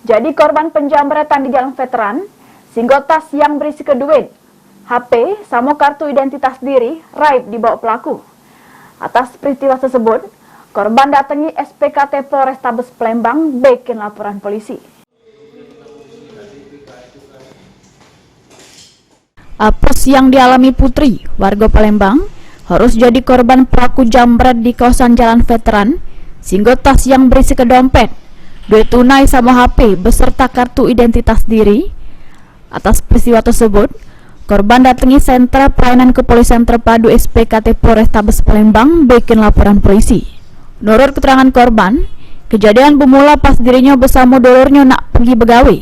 Jadi korban penjamretan di Jalan Veteran, singgah tas yang berisi duit, HP, sama kartu identitas diri, raib dibawa pelaku. Atas peristiwa tersebut, korban datangi SPKT Polrestabes Palembang bikin laporan polisi. Apes yang dialami Putri, warga Palembang, harus jadi korban pelaku jambret di kawasan Jalan Veteran, singgah tas yang berisi dompet, duit tunai sama HP beserta kartu identitas diri. Atas peristiwa tersebut, korban datangi sentra pelayanan kepolisian terpadu SPKT Polrestabes Palembang bikin laporan polisi. Menurut keterangan korban, kejadian bermula pas dirinya bersama dulurnya nak pergi begawe.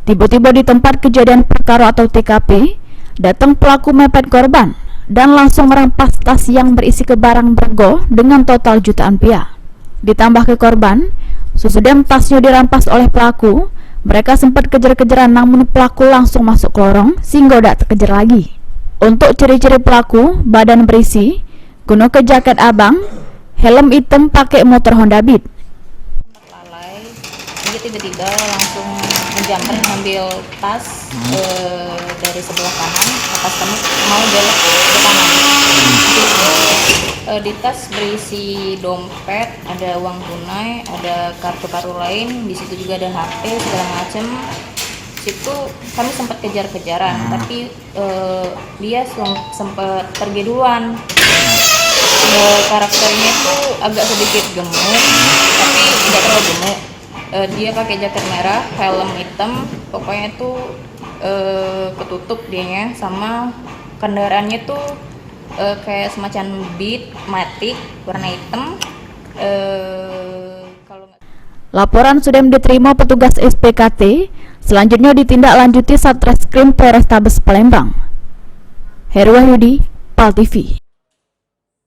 Tiba-tiba di tempat kejadian perkara atau TKP, datang pelaku mepet korban dan langsung merampas tas yang berisi barang bergo dengan total jutaan rupiah. Ditambah ke korban, sesudah tasnya dirampas oleh pelaku, mereka sempat kejar-kejaran namun pelaku langsung masuk ke lorong sehingga tidak terkejar lagi. Untuk ciri-ciri pelaku, badan berisi, guna ke jaket abang, helm hitam pakai motor Honda Beat. Lalai, dia tiba-tiba langsung menjamret mengambil tas dari sebelah kanan, atas kanan mau belok ke kanan. Di tas berisi dompet, ada uang tunai, ada kartu-kartu lain, di situ juga ada HP segala macam. Situ kami sempat kejar-kejaran, tapi dia sempat pergi duluan. Karakternya itu agak sedikit gemuk, tapi tidak terlalu gemuk. Dia pakai jaket merah, helm hitam, pokoknya itu ketutup dianya, sama kendaraannya tuh kayak semacam Beat Matic warna hitam. Laporan sudah diterima petugas SPKT, selanjutnya ditindaklanjuti Satreskrim Polrestabes Palembang. Heru Wahyudi, PAL TV.